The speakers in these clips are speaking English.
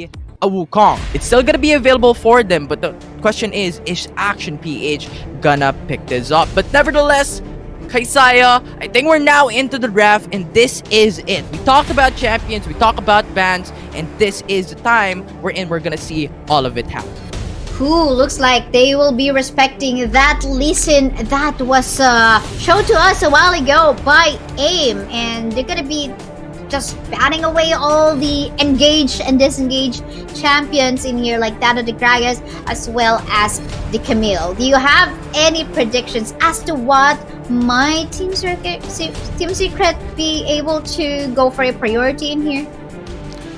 be a Wukong. It's still gonna be available for them, but the question is Action PH gonna pick this up? But nevertheless, Kaisaya, I think we're now into the draft, and this is it. We talked about champions, we talked about bans, and this is the time we're gonna see all of it happen. Ooh, looks like they will be respecting that lesson that was shown to us a while ago by AIM, and they're gonna be just batting away all the engaged and disengaged champions in here, like that of the Gragas as well as the Camille. Do you have any predictions as to what might Team Secret be able to go for a priority in here?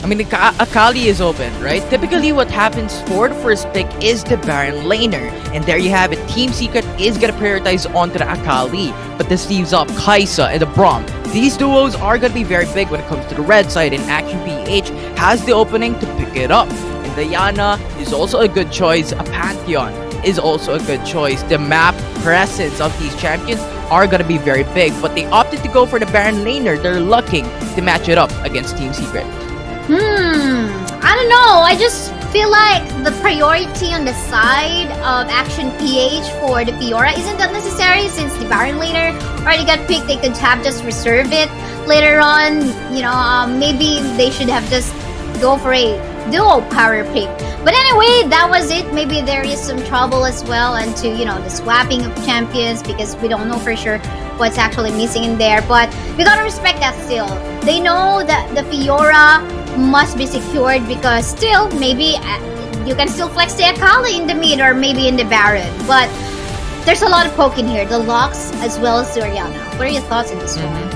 I mean, Akali is open, right? Typically, what happens for the first pick is the Baron laner. And there you have it. Team Secret is going to prioritize onto the Akali. But this leaves up Kaisa and the Braum. These duos are going to be very big when it comes to the red side. And Action PH has the opening to pick it up. And Diana is also a good choice. A Pantheon is also a good choice. The map presence of these champions are going to be very big. But they opted to go for the Baron laner. They're looking to match it up against Team Secret. I don't know. I just feel like the priority on the side of Action PH for the Fiora isn't that necessary, since the Baron laner already got picked. They could have just reserve it later on. You know, maybe they should have just go for a duo power pick. But anyway, that was it. Maybe there is some trouble as well into, you know, the swapping of champions, because we don't know for sure what's actually missing in there. But we gotta respect that still. They know that the Fiora must be secured, because still maybe you can still flex the Akali in the mid or maybe in the Baron. But there's a lot of poke in here, the Lux as well as the Orianna. What are your thoughts on this one?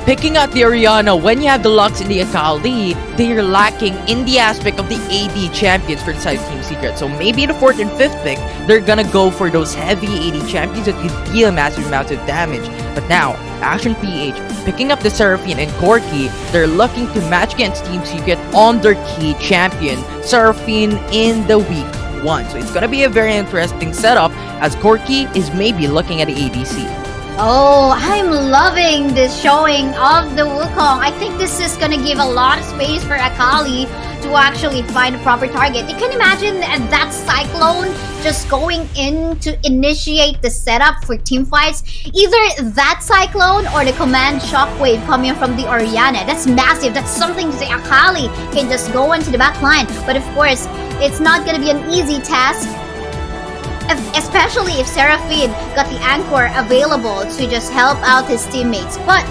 Picking out the Orianna when you have the Lux and the Akali, they're lacking in the aspect of the AD champions for the side of Team Secret. So maybe the 4th and 5th pick, they're gonna go for those heavy AD champions that can deal massive amounts of damage. But now, Action PH picking up the Seraphine and Corki, they're looking to match against Team Secret on their key champion, Seraphine, in the week 1. So it's gonna be a very interesting setup, as Corki is maybe looking at the ADC. Oh, I'm loving this showing of the Wukong. I think this is gonna give a lot of space for Akali to actually find a proper target. You can imagine that Cyclone just going in to initiate the setup for team fights. Either that Cyclone or the command Shockwave coming from the Orianna. That's massive. That's something the Akali can just go into the back line. But of course, it's not gonna be an easy task, especially if Seraphine got the anchor available to just help out his teammates. But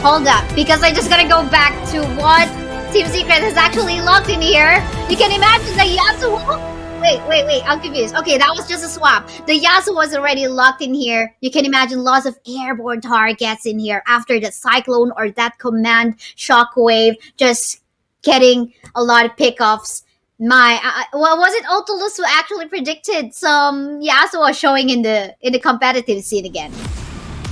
hold up, because I just gotta go back to what Team Secret has actually locked in here. You can imagine the Yasuo. Wait, I'm confused. Okay, that was just a swap. The Yasuo was already locked in here. You can imagine lots of airborne targets in here after that Cyclone or that command Shockwave just getting a lot of pickoffs. Well, was it Otulus who actually predicted some Yasuo showing in the competitive scene again?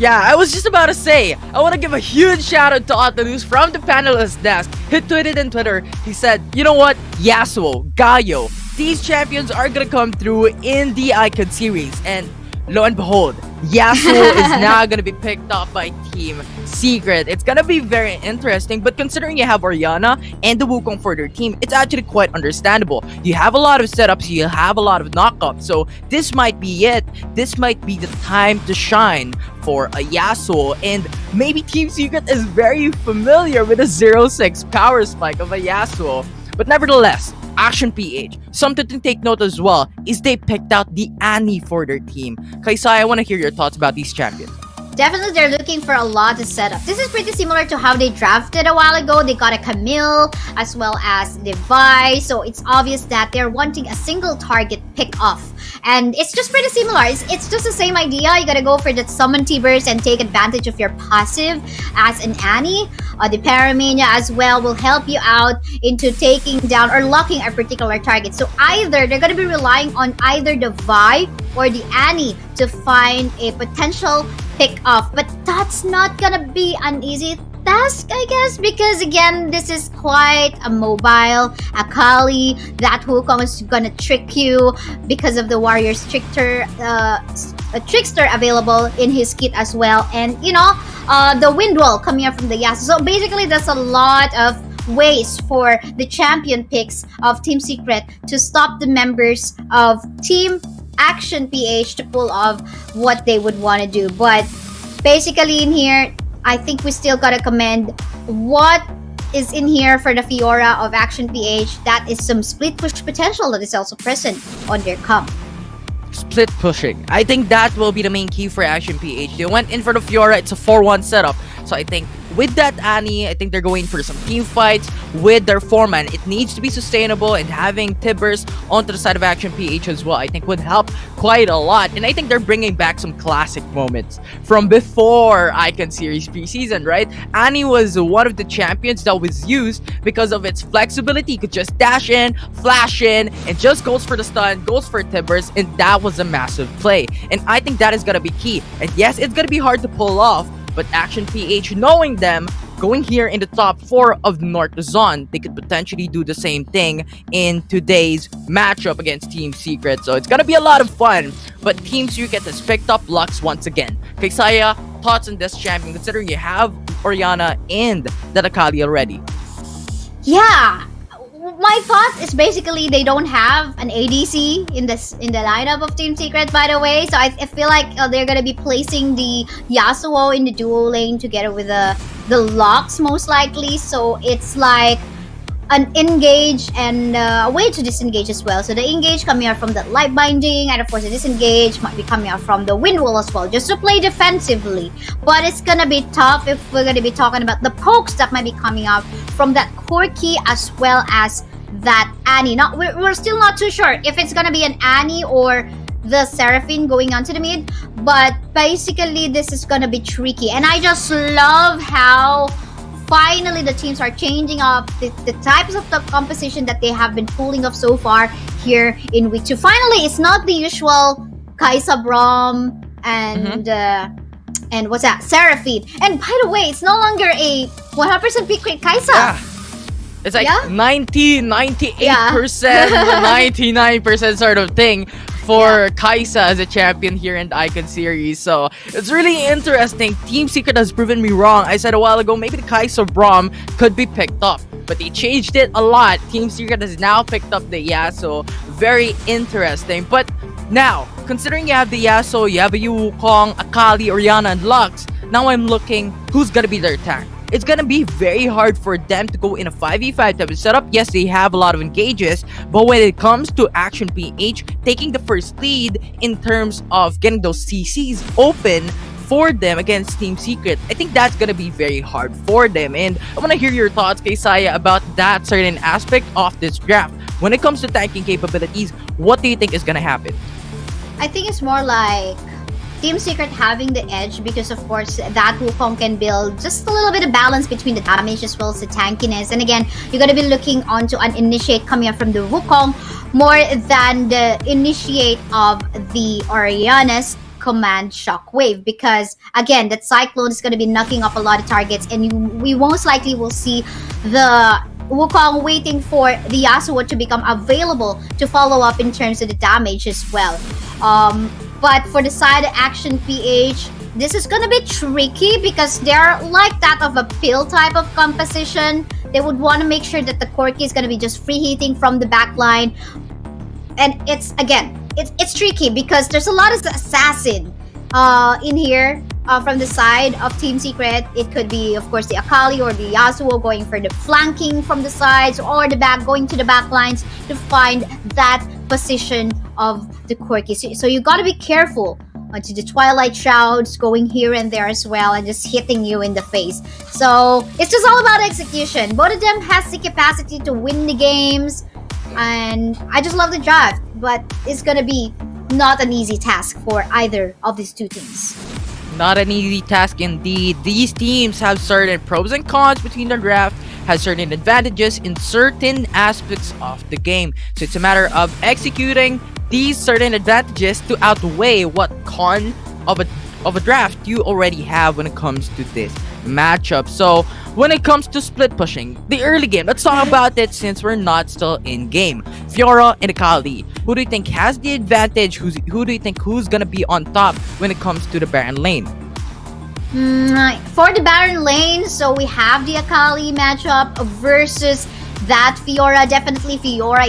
Yeah, I was just about to say, I want to give a huge shout out to Otulus from the panelist desk. He tweeted on Twitter, he said, you know what, Yasuo, Gaio, these champions are gonna come through in the Icon series. And lo and behold, Yasuo is now gonna be picked up by Team Secret. It's gonna be very interesting, but considering you have Orianna and the Wukong for their team, it's actually quite understandable. You have a lot of setups, you have a lot of knockups, so this might be it. This might be the time to shine for a Yasuo, and maybe Team Secret is very familiar with the 0-6 power spike of a Yasuo. But nevertheless, Action PH, something to take note as well is they picked out the ANY for their team. Kaisa, I want to hear your thoughts about these champions. Definitely, they're looking for a lot to set up. This is pretty similar to how they drafted a while ago. They got a Camille as well as the Vi, so it's obvious that they're wanting a single target pick off. And it's just pretty similar. It's just the same idea. You gotta go for that summon T-Burst and take advantage of your passive as an Annie. The Paramania as well will help you out into taking down or locking a particular target. So either they're gonna be relying on either the Vi or the Annie to find a potential pick off, but that's not gonna be an easy task, I guess, because again, this is quite a mobile Akali. That Wukong is gonna trick you because of the warrior's trickster available in his kit as well, and you know, the wind wall coming up from the Yasuo. So basically, there's a lot of ways for the champion picks of Team Secret to stop the members of Team Action PH to pull off what they would want to do. But basically in here, I think we still gotta commend what is in here for the Fiora of Action PH. That is some split push potential that is also present on their comp. Split pushing. I think that will be the main key for Action PH. They went in for the Fiora. It's a 4-1 setup. So I think with that Annie, I think they're going for some team fights with their foreman. It needs to be sustainable, and having Tibbers onto the side of Action PH as well, I think would help quite a lot. And I think they're bringing back some classic moments from before Icon Series preseason, right? Annie was one of the champions that was used because of its flexibility. You could just dash in, flash in, and just goes for the stun, goes for Tibbers, and that was a massive play. And I think that is gonna be key. And yes, it's gonna be hard to pull off, but Action PH, knowing them, going here in the top 4 of North Luzon, they could potentially do the same thing in today's matchup against Team Secret. So it's gonna be a lot of fun. But Team Secret has picked up Lux once again. Kaysaya, thoughts on this champion, considering you have Oriana and the Akali already? Yeah, my thought is basically they don't have an ADC in the lineup of Team Secret, by the way. So I feel like they're gonna be placing the Yasuo in the duo lane together with the Lux most likely. So it's like an engage and a way to disengage as well. So the engage coming out from the light binding, and of course the disengage might be coming out from the wind wall as well, just to play defensively. But it's gonna be tough if we're gonna be talking about the pokes that might be coming out from that Corki as well as that Annie. Not we're still not too sure if it's gonna be an Annie or the Seraphine going onto the mid, but basically this is gonna be tricky. And I just love how finally the teams are changing up the types of the composition that they have been pulling off so far here in week 2. Finally, it's not the usual Kaisa Braum and what's that, Seraphine. And by the way, it's no longer a 100% pick rate Kaisa. Yeah. It's like 90, 98%, 99% sort of thing for Kaisa as a champion here in the Icon Series. So it's really interesting. Team Secret has proven me wrong. I said a while ago, maybe the Kaisa Braum could be picked up, but they changed it a lot. Team Secret has now picked up the Yasuo. Very interesting. But now, considering you have the Yasuo, you have a Wukong, Akali, Oriana, and Lux, now I'm looking who's gonna be their tank. It's gonna be very hard for them to go in a 5v5 type of setup. Yes, they have a lot of engages, but when it comes to Action PH taking the first lead in terms of getting those CCs open for them against Team Secret, I think that's gonna be very hard for them. And I wanna hear your thoughts, Kaysaya, about that certain aspect of this draft. When it comes to tanking capabilities, what do you think is gonna happen? I think it's more like Team Secret having the edge because, of course, that Wukong can build just a little bit of balance between the damage as well as the tankiness. And again, you're going to be looking onto an initiate coming up from the Wukong more than the initiate of the Oriana's command shockwave, because again, that Cyclone is going to be knocking off a lot of targets, and we most likely will see the Wukong waiting for the Yasuo to become available to follow up in terms of the damage as well. But for the side Action PH, this is gonna be tricky because they're like that of a pill type of composition. They would want to make sure that the Corki is gonna be just free hitting from the back line. And it's tricky because there's a lot of assassin in here from the side of Team Secret. It could be, of course, the Akali or the Yasuo going for the flanking from the sides, or the back going to the back lines to find that position of the Corki. So you got to be careful onto the Twilight Shrouds going here and there as well, and just hitting you in the face. So it's just all about execution. Both of them has the capacity to win the games, and I just love the draft, but it's gonna be not an easy task for either of these two teams. Not an easy task indeed. These teams have certain pros and cons between the draft, has certain advantages in certain aspects of the game. So it's a matter of executing these certain advantages to outweigh what con of a draft you already have when it comes to this matchup. So when it comes to split pushing, the early game, let's talk about it since we're not still in game. Fiora and Akali, who do you think has the advantage? Who do you think who's gonna be on top when it comes to the Baron lane? For the Baron lane, so we have the Akali matchup versus that Fiora. Definitely Fiora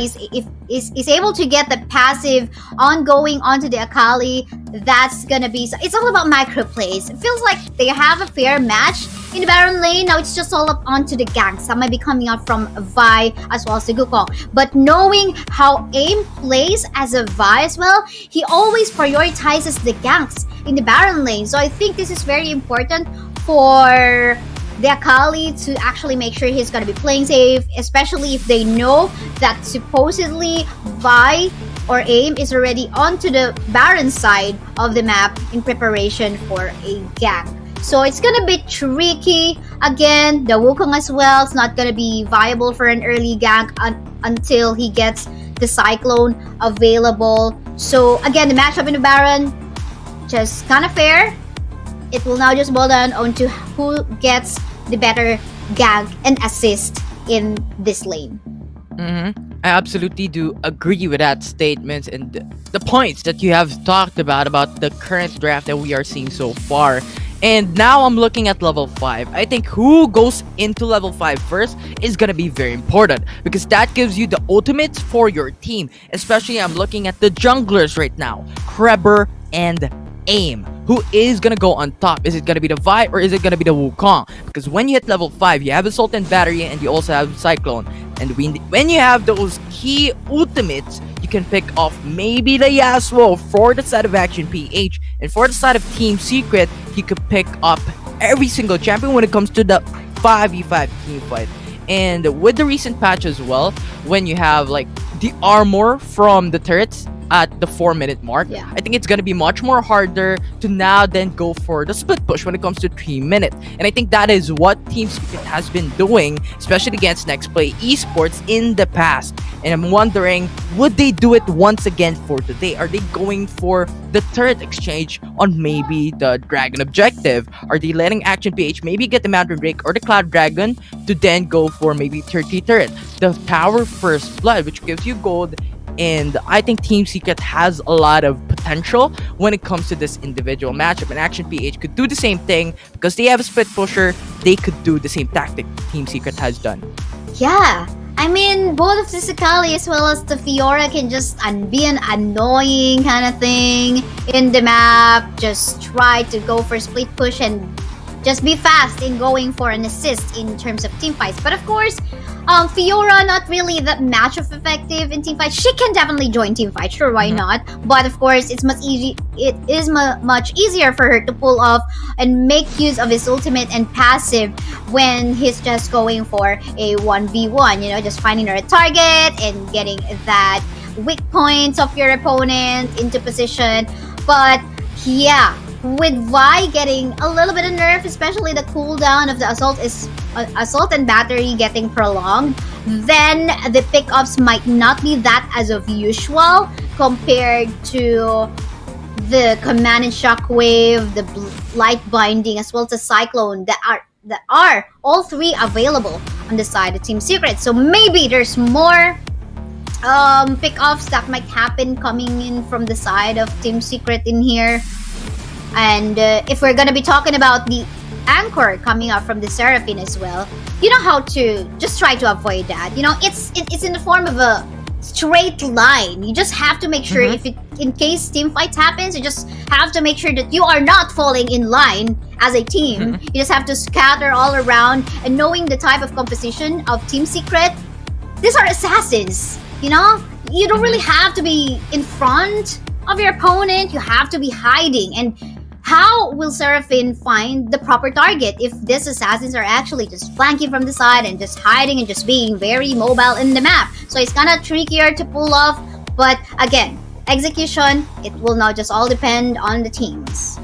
is able to get the passive ongoing onto the Akali. That's gonna be, it's all about micro plays. It feels like they have a fair match in the Baron lane. Now it's just all up onto the ganks that might be coming up from Vi as well as the Wukong. But knowing how AIM plays as a Vi as well, he always prioritizes the ganks in the Baron lane. So I think this is very important for the Akali to actually make sure he's gonna be playing safe, especially if they know that supposedly Vi or AIM is already onto the Baron side of the map in preparation for a gank. So it's gonna be tricky. Again, the Wukong as well, it's not gonna be viable for an early gank until he gets the Cyclone available. So again, the matchup in the Baron, just kind of fair. It will now just boil down onto who gets the better gank and assist in this lane. I absolutely do agree with that statement and the points that you have talked about the current draft that we are seeing so far. And now I'm looking at level 5. I think who goes into level 5 first is gonna be very important because that gives you the ultimates for your team. Especially I'm looking at the junglers right now, Kreber and AIM. Who is gonna go on top? Is it gonna be the Vi or is it gonna be the Wukong? Because when you hit level 5, you have Assault and Battery and you also have Cyclone. And when you have those key ultimates, you can pick off maybe the Yasuo for the side of Action PH. And for the side of Team Secret, you could pick up every single champion when it comes to the 5v5 team fight. And with the recent patch as well, when you have like the armor from the turrets at the 4-minute mark, Yeah. I think it's gonna be much more harder to now then go for the split push when it comes to 3 minutes. And I think that is what Team Secret has been doing, especially against Next Play Esports in the past. And I'm wondering, would they do it once again for today? Are they going for the turret exchange on maybe the Dragon objective? Are they letting Action PH maybe get the Mountain Drake or the Cloud Dragon to then go for maybe 30 turret? The Tower First Blood, which gives you gold. And I think Team Secret has a lot of potential when it comes to this individual matchup. And Action PH could do the same thing because they have a split pusher. They could do the same tactic Team Secret has done. Yeah, I mean, both of the Akali as well as the Fiora can just be an annoying kind of thing in the map. Just try to go for split push and just be fast in going for an assist in terms of team fights. But of course, Fiora not really that much of effective in team fights. She can definitely join team fights, sure, why not? But of course, it's much much easier for her to pull off and make use of his ultimate and passive when he's just going for a 1v1. You know, just finding her a target and getting that weak points of your opponent into position. But yeah, with Vi getting a little bit of nerf, especially the cooldown of the assault and battery getting prolonged, then the pickups might not be that as of usual compared to the command and shockwave, the light binding, as well as the cyclone that are all three available on the side of Team Secret. So maybe there's more pickups that might happen coming in from the side of Team Secret in here. And if we're gonna be talking about the anchor coming up from the Seraphine as well, you know how to just try to avoid that. You know, it's in the form of a straight line. You just have to make sure if in case team fights happens, you just have to make sure that you are not falling in line as a team. You just have to scatter all around, and knowing the type of composition of Team Secret, these are assassins. You know, you don't really have to be in front of your opponent. You have to be hiding. And how will Seraphine find the proper target if these assassins are actually just flanking from the side and just hiding and just being very mobile in the map? So it's kind of trickier to pull off. But again, execution, it will now just all depend on the teams.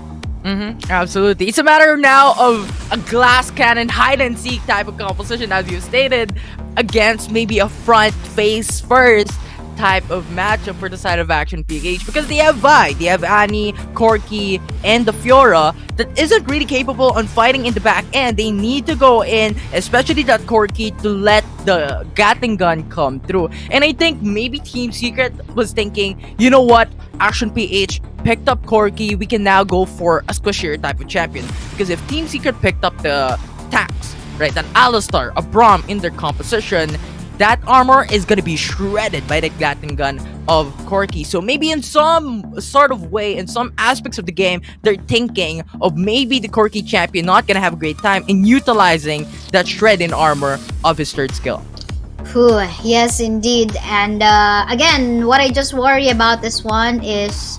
Absolutely. It's a matter now of a glass cannon hide and seek type of composition, as you stated, against maybe a front face first type of matchup for the side of Action PH, because they have Vi, they have Annie, Corki, and the Fiora that isn't really capable on fighting in the back end. They need to go in, especially that Corki, to let the Gatling gun come through. And I think maybe Team Secret was thinking, you know what, Action PH picked up Corki, we can now go for a squishier type of champion. Because if Team Secret picked up the tanks, right, an Alistar, a Braum in their composition, that armor is gonna be shredded by the Gatling gun of Corki. So maybe in some sort of way, in some aspects of the game, they're thinking of maybe the Corki champion not gonna have a great time in utilizing that shredding armor of his third skill. Whew, yes, indeed. And again, what I just worry about this one is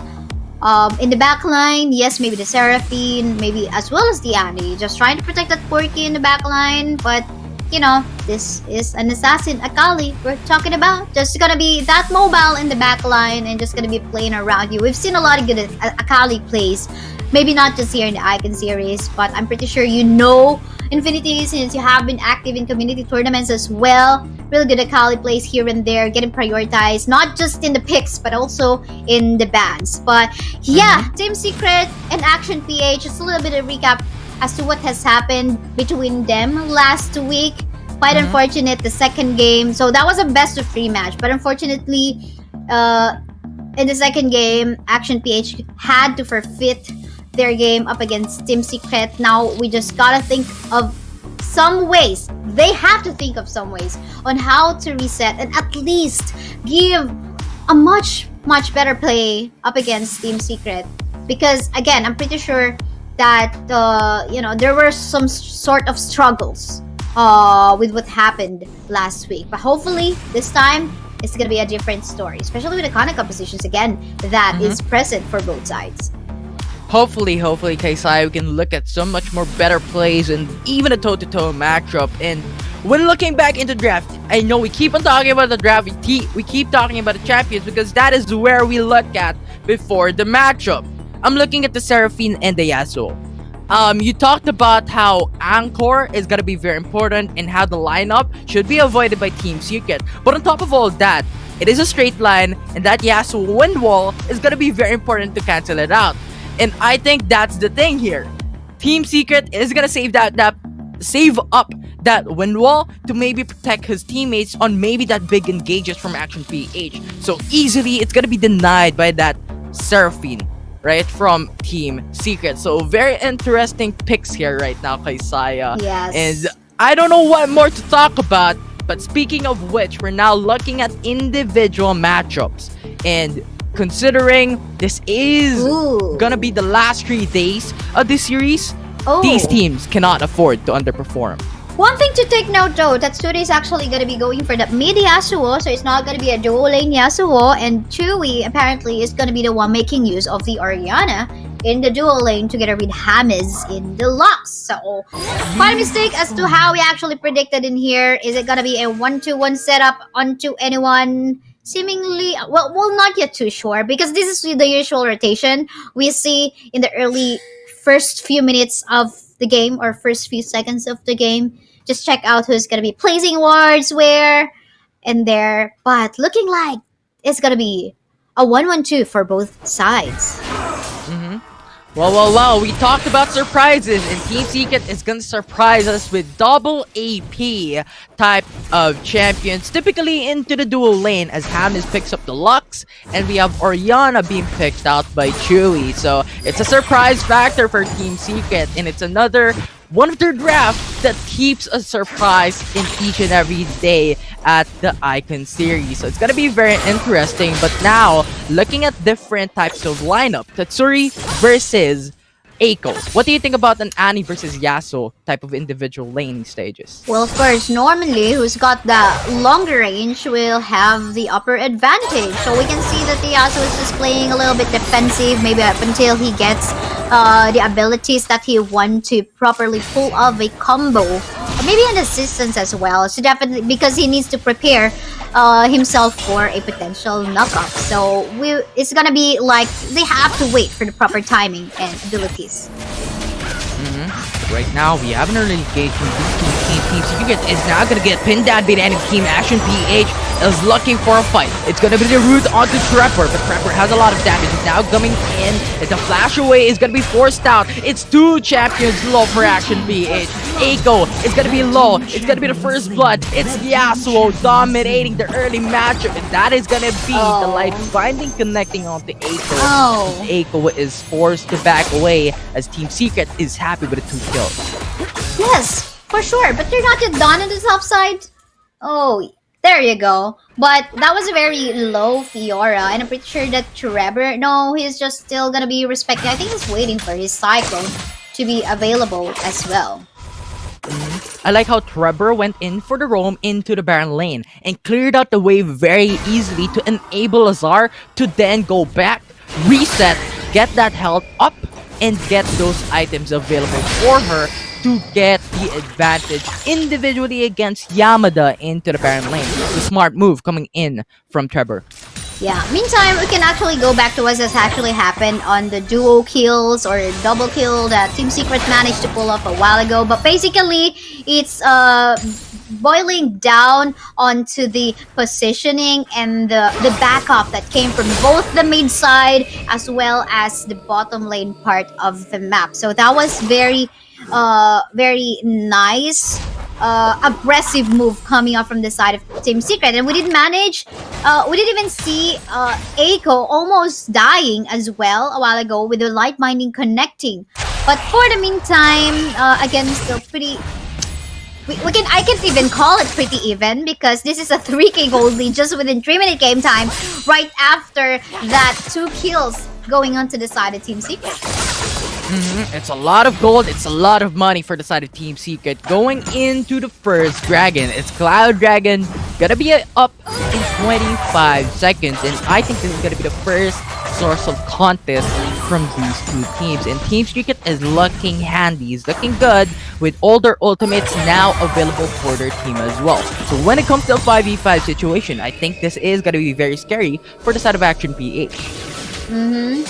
in the back line, yes, maybe the Seraphine, maybe as well as the Annie, just trying to protect that Corki in the back line, but you know, this is an assassin, Akali, we're talking about. Just gonna be that mobile in the back line and just gonna be playing around you. We've seen a lot of good Akali plays. Maybe not just here in the Icon series, but I'm pretty sure you know Infinity since you have been active in community tournaments as well. Really good Akali plays here and there, getting prioritized, not just in the picks, but also in the bans. But yeah, Team Secret and Action PH, just a little bit of recap as to what has happened between them last week. Quite unfortunate, the second game. So that was a best of 3 match. But unfortunately, in the second game, Action PH had to forfeit their game up against Team Secret. Now, we just gotta think of some ways. They have to think of some ways on how to reset and at least give a much better play up against Team Secret. Because, again, I'm pretty sure that there were some sort of struggles with what happened last week, but hopefully this time it's gonna be a different story, especially with the iconic compositions again that is present for both sides. Hopefully, KSI, we can look at so much more better plays and even a toe-to-toe matchup. And when looking back into draft, I know we keep on talking about the draft, we keep talking about the champions because that is where we look at before the matchup. I'm looking at the Seraphine and the Yasuo. You talked about how Anchor is gonna be very important and how the lineup should be avoided by Team Secret. But on top of all that, it is a straight line, and that Yasuo wind wall is gonna be very important to cancel it out. And I think that's the thing here. Team Secret is gonna save up that wind wall to maybe protect his teammates on maybe that big engages from Action PH. So easily, it's gonna be denied by that Seraphine, right, from Team Secret. So very interesting picks here right now, Kaisaya. Yes. And I don't know what more to talk about, but speaking of which, we're now looking at individual matchups. And considering this is gonna be the last 3 days of this series, these teams cannot afford to underperform. One thing to take note though, that Suri is actually going to be going for the mid Yasuo, so it's not going to be a dual lane Yasuo, and Chewy apparently is going to be the one making use of the Orianna in the dual lane together with James in the Lux. So, quite a mistake as to how we actually predicted in here. Is it going to be a 1-2-1 setup onto anyone? Seemingly, well, not yet too sure, because this is the usual rotation we see in the early first few minutes of the game or first few seconds of the game. Just check out who's gonna be placing wards where and there. But looking like it's gonna be a 1-1-2 for both sides. Well, we talked about surprises, and Team Secret is gonna surprise us with double AP type of champions, typically into the dual lane, as James picks up the Lux, and we have Orianna being picked out by Chewy. So it's a surprise factor for Team Secret, and it's another one of their drafts that keeps a surprise in each and every day at the Icon series. So it's gonna be very interesting. But now, looking at different types of lineup, Tatsuri versus Eiko. What do you think about an Annie versus Yasuo type of individual laning stages? Well, of course, normally who's got the longer range will have the upper advantage. So we can see that the Yasuo is just playing a little bit defensive, maybe up until he gets the abilities that he wants to properly pull off a combo. Or maybe an assistance as well. So definitely, because he needs to prepare himself for a potential knockoff. So it's gonna be like they have to wait for the proper timing and abilities. Right now, we have an early engagement between Team Secret is now gonna get pinned down by the enemy team Action PH. is looking for a fight. It's gonna be the root onto Trevor, but Trevor has a lot of damage. He's now coming in, and the flash away is gonna be forced out. It's two champions low for Action PH. Eiko is gonna be low. It's gonna be the first blood. It's Yasuo dominating the early matchup, and that is gonna be the life binding connecting onto Eiko. Eiko is forced to back away as Team Secret is happy with the 2 kills. Yes, for sure. But they're not yet done on the top side. Oh, there you go. But that was a very low Fiora, and I'm pretty sure that Trevor, no, he's just still gonna be respecting. I think he's waiting for his Cyclone to be available as well. I like how Trevor went in for the roam into the Baron lane and cleared out the wave very easily to enable Lazar to then go back, reset, get that health up, and get those items available for her to get the advantage individually against Yamada into the Baron lane. The smart move coming in from Trevor. Yeah, meantime, we can actually go back to what has actually happened on the duo kills or double kill that Team Secret managed to pull off a while ago. But basically, it's boiling down onto the positioning and the backup that came from both the mid side as well as the bottom lane part of the map. So that was very nice aggressive move coming up from the side of Team Secret, and we didn't even see Eiko almost dying as well a while ago with the light binding connecting. But for the meantime, again, still pretty. I can't even call it pretty even because this is a 3K gold lead just within 3-minute game time. Right after that, 2 kills going on to the side of Team Secret. It's a lot of gold, it's a lot of money for the side of Team Secret. Going into the first dragon, it's Cloud Dragon, gonna be up in 25 seconds, and I think this is gonna be the first source of contest from these two teams. And Team Secret is looking handy, he's looking good with all their ultimates now available for their team as well. So when it comes to a 5v5 situation, I think this is gonna be very scary for the side of Action PH.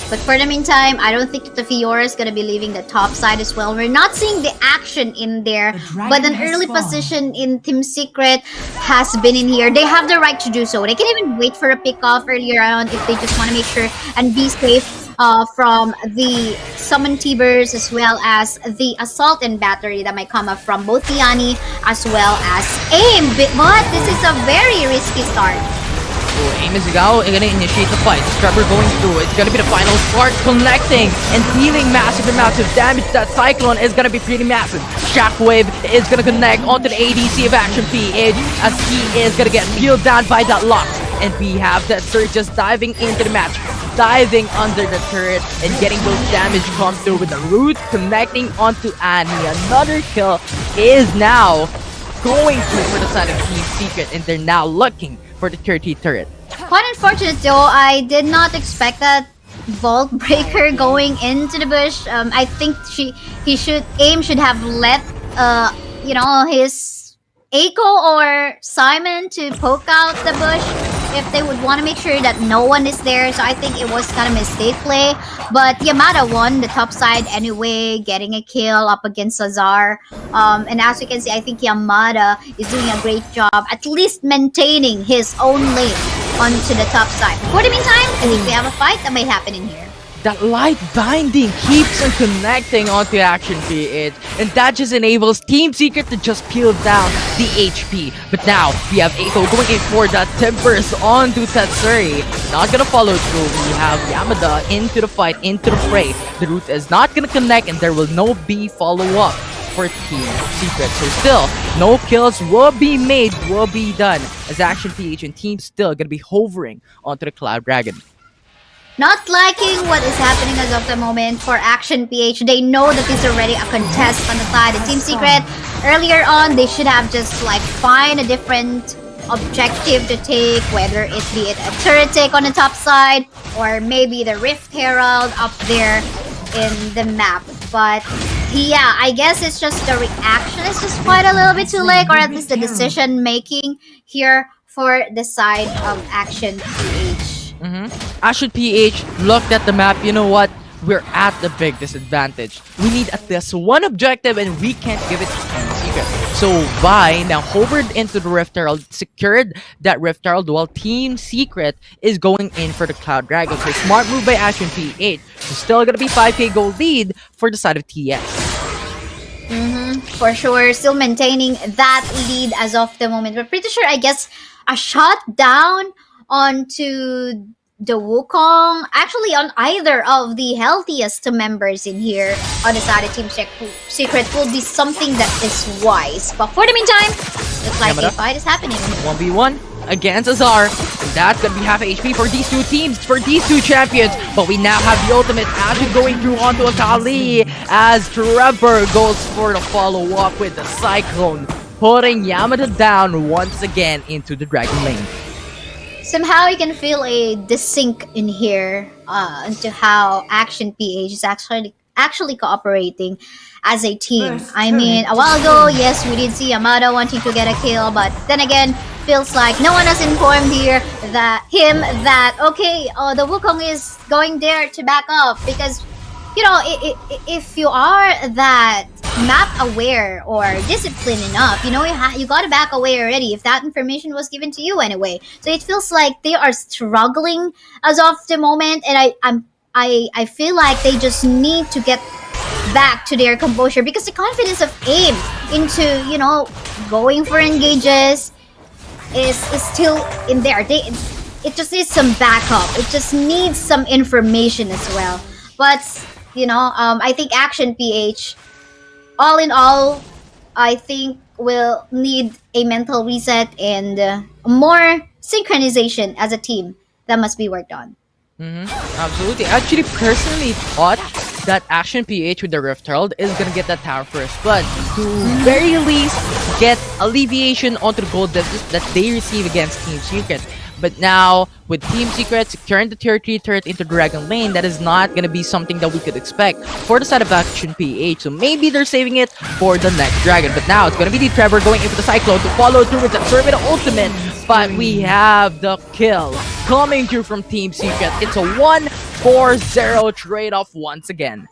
But for the meantime, I don't think that the Fiora is going to be leaving the top side as well. We're not seeing the action in there, but an early position in Team Secret has been in here. They have the right to do so. They can even wait for a pick-off earlier on if they just want to make sure and be safe from the Summon Tibers as well as the Assault and Battery that might come up from both Tiani as well as AIM. But this is a very risky start. Aim is gonna initiate the fight. Trevor going through. It's gonna be the final spark connecting and dealing massive amounts of damage. That Cyclone is gonna be pretty massive. Shockwave is gonna connect onto the ADC of Action PH as he is gonna get peeled down by that lock. And we have that Surge just diving into the match, diving under the turret and getting those damage come through with the root connecting onto Annie. Another kill is now going through for the side of Team Secret, and they're now looking for the 30 turret. Quite unfortunate though, I did not expect that Vault Breaker going into the bush. I think AIM should have let his Eiko or Simon to poke out the bush if they would want to make sure that no one is there. So I think it was kind of a mistake play. But Yamada won the top side anyway, getting a kill up against Lazar. And as you can see, I think Yamada is doing a great job at least maintaining his own lane onto the top side. For the meantime, I think we have a fight that may happen in here. That light binding keeps on connecting onto Action PH, and that just enables Team Secret to just peel down the HP. But now we have Eiko going in for that Timbers onto Tatsuri. Not gonna follow through. We have Yamada into the fight, into the fray. The root is not gonna connect, and there will no be follow-up for Team Secret. So still, no kills will be made, will be done, as Action PH and Team still gonna be hovering onto the Cloud Dragon. Not liking what is happening as of the moment for Action PH. They know that it's already a contest on the side of Team Secret. Earlier on, they should have just find a different objective to take, whether it be a turret take on the top side or maybe the Rift Herald up there in the map. But yeah, I guess it's just the reaction is just quite a little bit too late, or at least the decision making here for the side of Action PH. Action PH looked at the map. You know what? We're at the big disadvantage. We need at least one objective, and we can't give it to Team Secret. Secret. So Vi now hovered into the Rift Herald, secured that Rift Herald, while Team Secret is going in for the Cloud Dragon. So smart move by Action PH. So still gonna be 5k gold lead for the side of TS. For sure, still maintaining that lead as of the moment. But pretty sure, I guess, a shot down onto the Wukong, actually on either of the healthiest members in here on the side of Team Secret will be something that is wise. But for the meantime, looks like a fight is happening. 1v1 against Azar. And that's gonna be half HP for these two teams, for these two champions. But we now have the ultimate Ashen going through onto Akali as Trevor goes for the follow-up with the Cyclone, putting Yamada down once again into the Dragon Lane. Somehow you can feel a desync in here into how Action PH is actually cooperating as a team. I mean, a while ago, yes, we did see Yamada wanting to get a kill, but then again, feels like no one has informed here that okay, the Wukong is going there to back up, because you know, if you are that map aware or disciplined enough, you know, you got to back away already if that information was given to you anyway. So it feels like they are struggling as of the moment, and I feel like they just need to get back to their composure, because the confidence of aim into, you know, going for engages is still in there. It just needs some backup. It just needs some information as well. But you know, I think Action PH, all in all, I think will need a mental reset and more synchronization as a team that must be worked on. Absolutely. I actually personally thought that Action PH with the Rift Herald is gonna get that tower first, but to very least get alleviation onto the gold that they receive against Team Secret. But now, with Team Secret securing the tier 3 turret into Dragon Lane, that is not going to be something that we could expect for the side of Action PH. So maybe they're saving it for the next Dragon. But now, it's going to be the Trevor going in for the Cyclone to follow through with the Servant Ultimate. But we have the kill coming through from Team Secret. It's a 1-4-0 trade-off once again.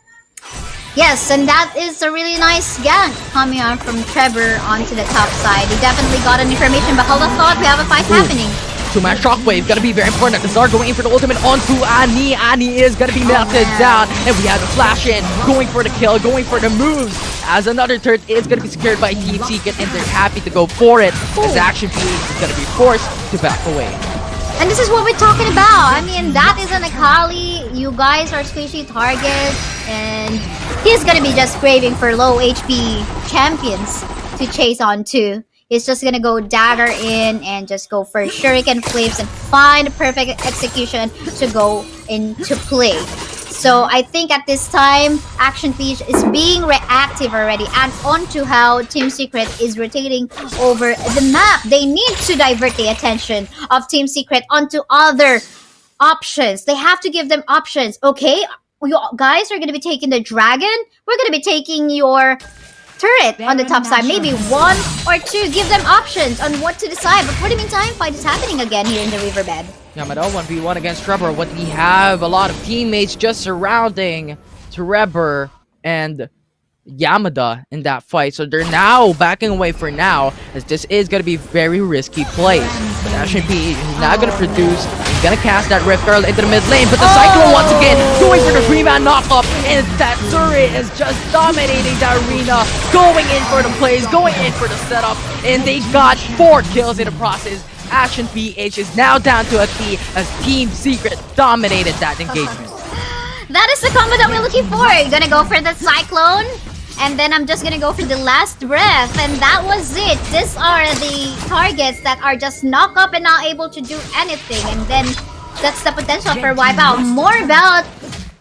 Yes, and that is a really nice gank coming on from Trevor onto the top side. He definitely got an information, but hold on, thought we have a fight happening. Two-man shockwave, gonna be very important. Azar going in for the ultimate onto ANY. ANY is gonna be melted down. And we have the flash in, going for the kill, going for the moves. As another turret is gonna be secured by Team Secret, and they're happy to go for it. As Action PH is gonna be forced to back away. And this is what we're talking about. I mean, that is an Akali. You guys are squishy targets, and he's gonna be just craving for low HP champions to chase on to. He's just gonna go dagger in and just go for shuriken flips and find the perfect execution to go into play. So I think at this time, Action PH is being reactive already, and onto how Team Secret is rotating over the map. They need to divert the attention of Team Secret onto other options. They have to give them options. Okay, you guys are gonna be taking the dragon. We're gonna be taking your turret on the top side. Maybe one or two. Give them options on what to decide. But for the meantime, fight is happening again here in the riverbed. Yamada 1v1 against Trevor. What we have, a lot of teammates just surrounding Trevor and Yamada in that fight. So they're now backing away for now, as this is going to be very risky play. But Action PH is not going to produce. He's going to cast that Rift Girl into the mid lane. But the Cyclone once again going for the 3-man knock-up. And that turret is just dominating the arena. Going in for the plays, going in for the setup. And they got 4 kills in the process. Action PH is now down to a T as Team Secret dominated that engagement. That is the combo that we're looking for. You're gonna go for the Cyclone, and then I'm just gonna go for the last breath, and that was it. These are the targets that are just knock up and not able to do anything, and then that's the potential for wipeout. More about,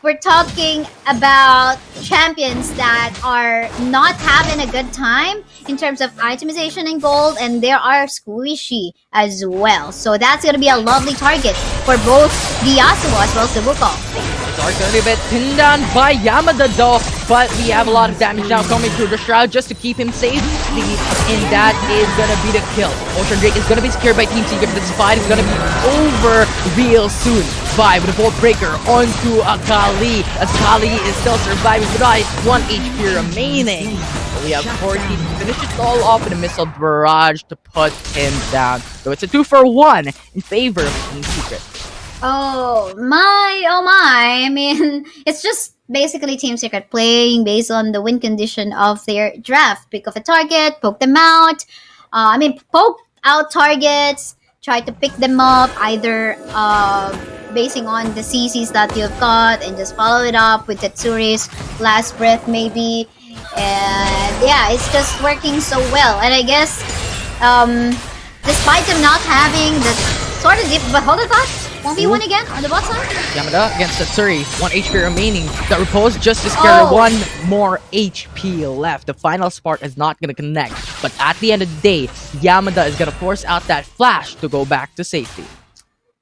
we're talking about champions that are not having a good time in terms of itemization and gold, and there are squishy as well. So that's gonna be a lovely target for both the Yasuo as well as the Wukong. Are going to be pinned down by Yamada though, but we have a lot of damage now coming through the Shroud just to keep him safe, and that is going to be the kill. Ocean Drake is going to be secured by Team Secret, but this fight is going to be over real soon. Vi with a Bolt Breaker onto Akali, as Akali is still surviving with 1 HP remaining. We have 14 to finish it all off in a missile barrage to put him down. So it's a 2-for-1 in favor of Team Secret. Oh my, oh my. I mean, it's just basically Team Secret playing based on the win condition of their draft. Pick of a target, poke them out. Poke out targets, try to pick them up, either basing on the CCs that you've got, and just follow it up with Tetsuri's last breath maybe. And yeah, it's just working so well. And I guess, despite them not having the sort of deep, but hold on, 1v1 again on the bot side. Yamada against Tetsuri, 1 HP remaining. The Repose just discarded 1 more HP left. The final spark is not gonna connect, but at the end of the day, Yamada is gonna force out that flash to go back to safety.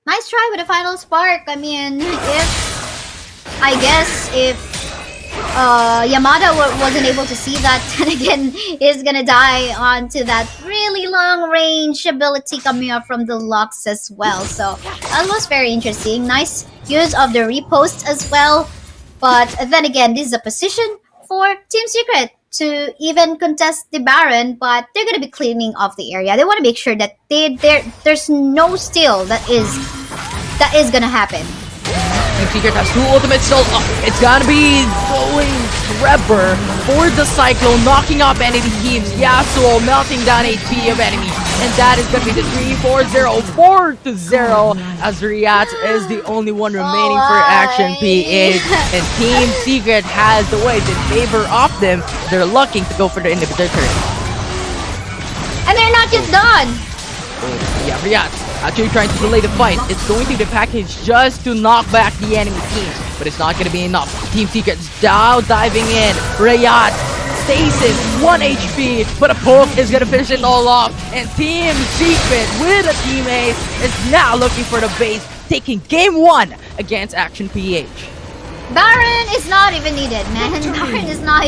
Nice try with the final spark. I mean, if Yamada wasn't able to see that, then again, is gonna die onto that really long range ability coming up from the Lux as well. So that was very interesting. Nice use of the repost as well. But then again, this is a position for Team Secret to even contest the Baron, but they're gonna be cleaning off the area. They want to make sure that there's no steal that is gonna happen. Team Secret has 2 ultimates still up. It's gonna be going Trevor for the Cyclone, knocking off enemy teams. Yasuo melting down HP of enemies. And that is gonna be the 3-4-0, 4-0, as Riyadh is the only one remaining for Action PH. And Team Secret has the weight in favor of them. They're looking to go for the individual turret. And they're not just done. Yeah, Riyadh actually trying to delay the fight. It's going to be the package just to knock back the enemy team, but it's not going to be enough. Team Secret's now diving in. Riyadh stasis, 1 HP, but a poke is going to finish it all off. And Team Secret with a team ace is now looking for the base, taking game 1 against Action PH. Baron is not even needed, man. Baron is not